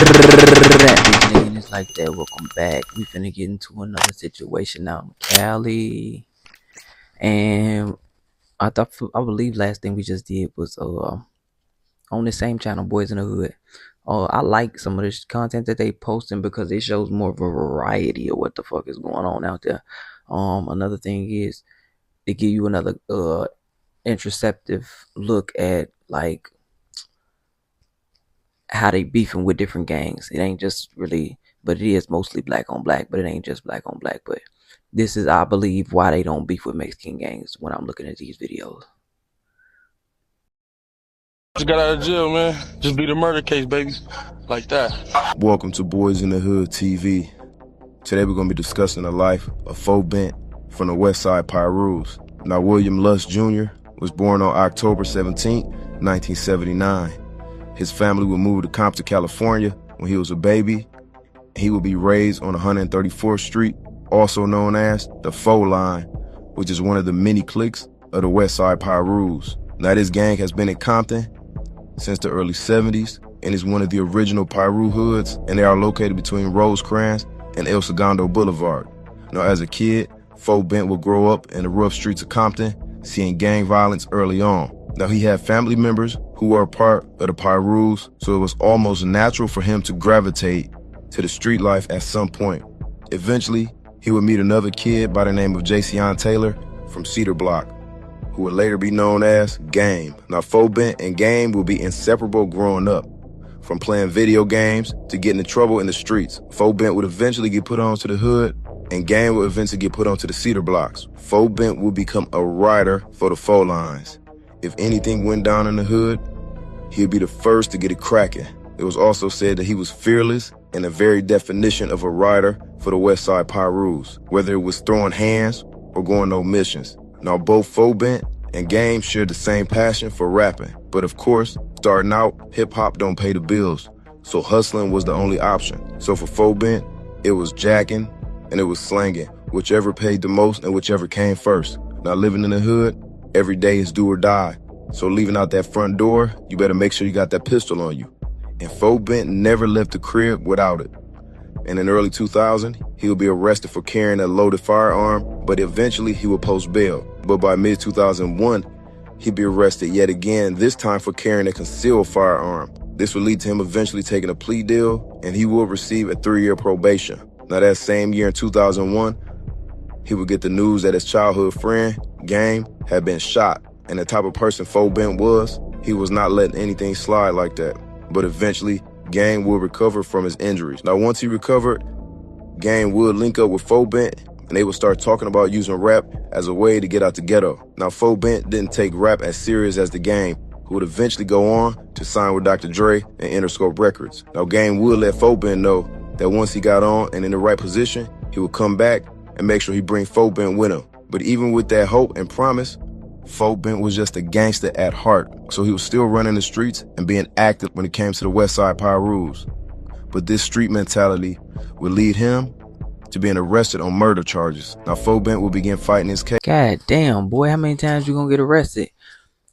It's like that. Welcome back. We finna get into another situation out in Cali, and I believe last thing we just did was on the same channel, Boys in the Hood. I like some of this content that they posting because it shows more of a variety of what the fuck is going on out there. Another thing is they give you another interceptive look at like how they beefing with different gangs. It ain't just really, but it is mostly black on black, but it ain't just black on black. But this is, I believe, why they don't beef with Mexican gangs when I'm looking at these videos. Just got out of jail, man. Just beat a murder case, baby. Like that. Welcome to Boys in the Hood TV. Today we're going to be discussing the life of Fo Bent from the West Side Pirus. Now, William Lust Jr. was born on October 17, 1979. His family would move to Compton, California when he was a baby. He would be raised on 134th Street, also known as the Fo Line, which is one of the many cliques of the West Side Pirus. Now, this gang has been in Compton since the early 70s and is one of the original Piru hoods, and they are located between Rosecrans and El Segundo Boulevard. Now, as a kid, Fo Bent would grow up in the rough streets of Compton, seeing gang violence early on. Now, he had family members who were a part of the Pirus, so it was almost natural for him to gravitate to the street life at some point. Eventually, he would meet another kid by the name of Jason Taylor from Cedar Block, who would later be known as Game. Now, Fo Bent and Game will be inseparable growing up. From playing video games to getting in trouble in the streets, Fo Bent would eventually get put on to the hood, and Game would eventually get put onto the Cedar Blocks. Fo Bent would become a rider for the Fo Lines. If anything went down in the hood, he'd be the first to get it cracking. It was also said that he was fearless and the very definition of a rider for the West Side Pirus, whether it was throwing hands or going on missions. Now, both Fo Bent and Game shared the same passion for rapping, but of course, starting out, hip-hop don't pay the bills, so hustling was the only option. So for Fo Bent, it was jacking and it was slanging, whichever paid the most and whichever came first. Now, living in the hood, every day is do or die. So leaving out that front door, you better make sure you got that pistol on you. And Fo Bent never left the crib without it. And in early 2000, he would be arrested for carrying a loaded firearm, but eventually he would post bail. But by mid-2001, he'd be arrested yet again, this time for carrying a concealed firearm. This would lead to him eventually taking a plea deal, and he will receive a 3-year probation. Now, that same year in 2001, he would get the news that his childhood friend, Game, had been shot. And the type of person Fo Bent was, he was not letting anything slide like that. But eventually, Game would recover from his injuries. Now, once he recovered, Game would link up with Fo Bent, and they would start talking about using rap as a way to get out the ghetto. Now, Fo Bent didn't take rap as serious as the Game, who would eventually go on to sign with Dr. Dre and Interscope Records. Now, Game would let Fo Bent know that once he got on and in the right position, he would come back and make sure he bring Fo Bent with him. But even with that hope and promise, Fo Bent was just a gangster at heart, so he was still running the streets and being active when it came to the West Side Pirus. But this street mentality would lead him to being arrested on murder charges. Now, Fo Bent will begin fighting his case. God damn, boy, how many times you gonna get arrested?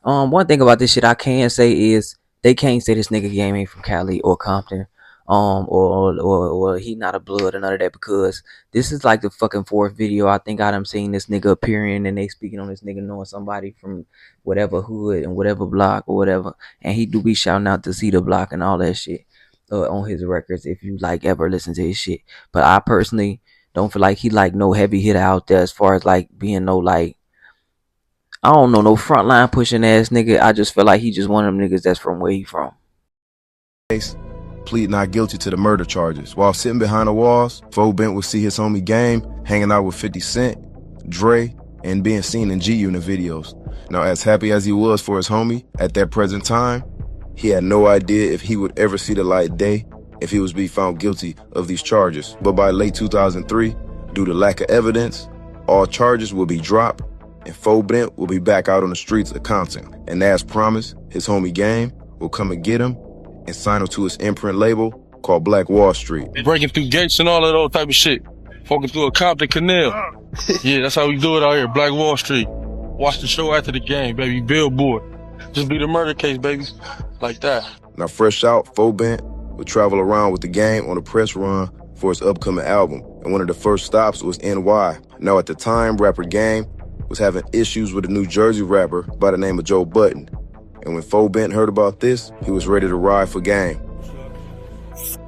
One thing about this shit I can say is they can't say this nigga Game ain't from Cali or Compton, or he not a blood or none of that, because this is like the fucking 4th video I think I done seen this nigga appearing and they speaking on this nigga knowing somebody from whatever hood and whatever block or whatever, and he do be shouting out to Cedar Block and all that shit on his records if you like ever listen to his shit. But I personally don't feel like he like no heavy hitter out there as far as like being no like, I don't know, no frontline pushing ass nigga. I just feel like he just one of them niggas that's from where he from. Plead not guilty to the murder charges. While sitting behind the walls, Fo Bent would see his homie Game hanging out with 50 Cent, Dre, and being seen in G-Unit videos. Now, as happy as he was for his homie, at that present time, he had no idea if he would ever see the light of day if he was to be found guilty of these charges. But by late 2003, due to lack of evidence, all charges will be dropped and Fo Bent will be back out on the streets of Compton. And as promised, his homie Game will come and get him and sign him to his imprint label called Black Wall Street. Breaking through gates and all that old type of shit. Fucking through a Compton canal. Yeah, that's how we do it out here, Black Wall Street. Watch the show after the game, baby. Billboard. Just beat a murder case, baby. Like that. Now, fresh out, Fo Bent would travel around with the game on a press run for his upcoming album, and one of the first stops was NY. Now at the time, rapper Game was having issues with a New Jersey rapper by the name of Joe Budden, and when Fo Bent heard about this, he was ready to ride for Game.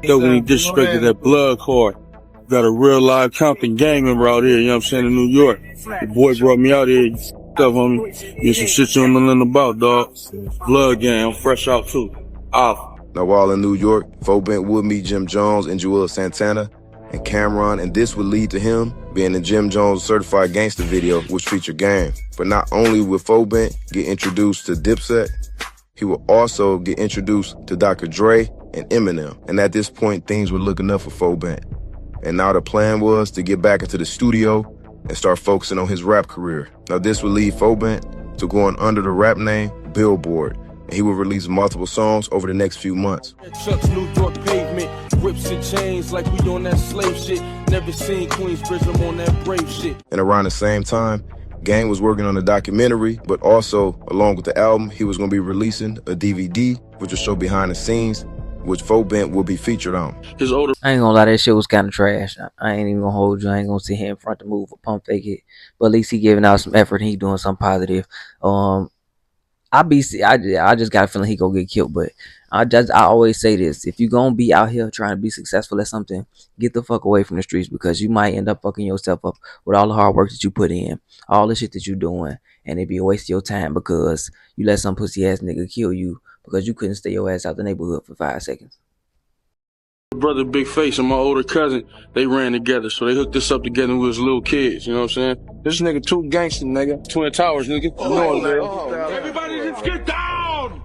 Yo, when he disrespected that blood card. Got a real live Compton gang member out here, you know what I'm saying, in New York. The boy brought me out here, stuff on me. Get some shit you don't know nothing about, dog. Blood gang, I'm fresh out too. Off. Now while in New York, Fo Bent would meet Jim Jones and Joel Santana and Cameron, and this would lead to him being in Jim Jones' Certified Gangster video, which featured Game. But not only would Fo Bent get introduced to Dipset, he would also get introduced to Dr. Dre and Eminem. And at this point, things were looking up for Fo Bent. And now the plan was to get back into the studio and start focusing on his rap career. Now this would lead Fo Bent to going under the rap name Billboard, and he would release multiple songs over the next few months. Chuck's New York pavement, whips and chains like we on that slave shit. Never seen Queensbridge, I'm on that brave shit. And around the same time, Game was working on a documentary, but also, along with the album, he was going to be releasing a DVD, which would show behind the scenes, which Fo Bent will be featured on. His older I ain't gonna lie, that shit was kind of trash. I ain't even gonna hold you. I ain't gonna sit here in front to move or pump fake it. But at least he giving out some effort. And he doing something positive. I just got a feeling he gonna get killed. But I always say this: if you gonna be out here trying to be successful at something, get the fuck away from the streets, because you might end up fucking yourself up with all the hard work that you put in, all the shit that you doing, and it be a waste of your time because you let some pussy ass nigga kill you because you couldn't stay your ass out the neighborhood for 5 seconds. brother Big Face and my older cousin, they ran together, so they hooked us up together when we was little kids, you know what I'm saying? This nigga too gangster, nigga. Twin Towers, nigga. Everybody just get down!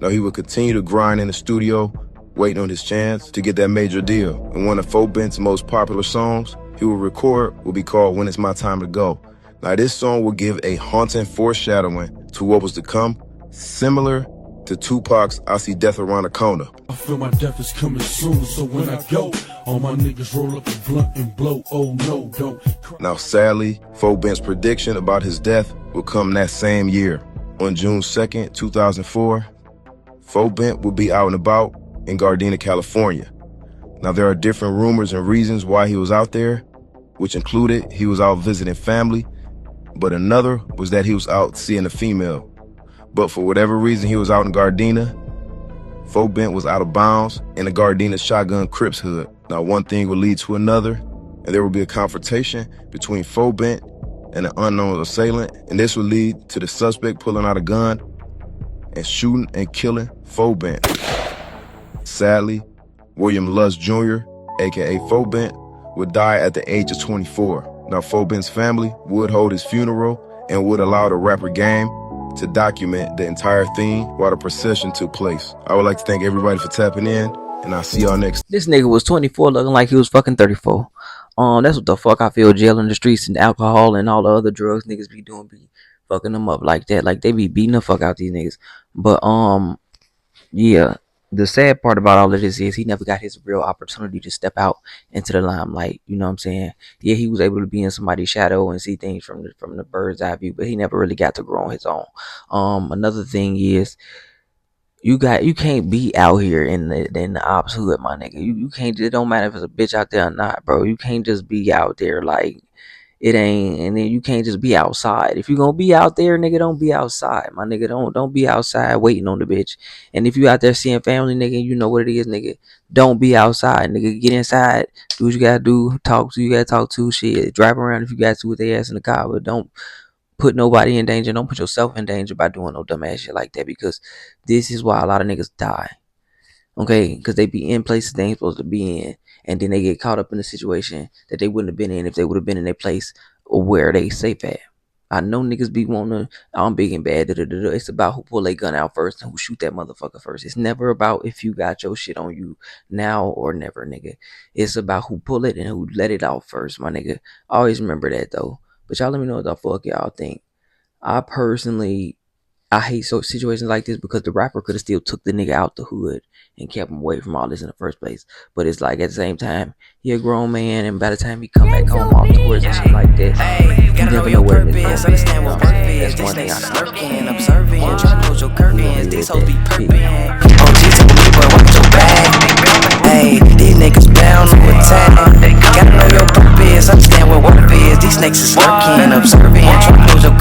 Now he would continue to grind in the studio, waiting on his chance to get that major deal. And one of Fo Bent's most popular songs he would record will be called When It's My Time to Go. Now this song will give a haunting foreshadowing to what was to come, similar to Tupac's I See Death Around the Corner. I feel my death is coming soon, so when I go, all my niggas roll up a blunt and blow. Oh no, don't cry. Now sadly, Fo Bent's prediction about his death will come that same year. On June 2nd, 2004, Fo Bent will be out and about in Gardena, California. Now there are different rumors and reasons why he was out there, which included he was out visiting family, but another was that he was out seeing a female. But for whatever reason he was out in Gardena, Fo Bent was out of bounds in the Gardena Shotgun Crips hood. Now one thing would lead to another, and there would be a confrontation between Fo Bent and an unknown assailant, and this would lead to the suspect pulling out a gun and shooting and killing Fo Bent. Sadly, William Lust Jr., aka Fo Bent, would die at the age of 24. Now Fo Bent's family would hold his funeral and would allow the rapper Game to document the entire thing while the procession took place. I would like to thank everybody for tapping in, and I'll see y'all next. This nigga was 24 looking like he was fucking 34. That's what the fuck I feel jail in the streets and alcohol and all the other drugs niggas be doing, be fucking them up like that. Like they be beating the fuck out these niggas. But yeah, the sad part about all of this is he never got his real opportunity to step out into the limelight. You know what I'm saying? Yeah, he was able to be in somebody's shadow and see things from the bird's eye view, but he never really got to grow on his own. Another thing is you can't be out here in the ops hood, my nigga. You can't. It don't matter if it's a bitch out there or not, bro. You can't just be out there like it ain't, and then you can't just be outside. If you gonna be out there, nigga, don't be outside, my nigga. Don't be outside waiting on the bitch. And if you out there seeing family, nigga, you know what it is, nigga. Don't be outside, nigga. Get inside, do what you gotta do, talk to you gotta talk to, shit. Drive around if you got to with their ass in the car, but don't put nobody in danger. Don't put yourself in danger by doing no dumb ass shit like that, because this is why a lot of niggas die. Okay, because they be in places they ain't supposed to be in, and then they get caught up in a situation that they wouldn't have been in if they would have been in their place or where they safe at. I know niggas be wanting to, I'm big and bad, It's about who pull their gun out first and who shoot that motherfucker first. It's never about if you got your shit on you now or never, nigga. It's about who pull it and who let it out first, my nigga. Always remember that, though. But y'all let me know what the fuck y'all think. I hate situations like this because the rapper could have still took the nigga out the hood and kept him away from all this in the first place. But it's like at the same time, he a grown man, and by the time he come back home off tours and shit like that, you never know where it's going. Understand what work is. That's one thing I know. Observing, trying to close your curtains. These hoes be perping. OG, take a boy, watch niggas bound to attack. Gotta know your purpose, understand what worth is. These snakes is lurking, observing, trying to close your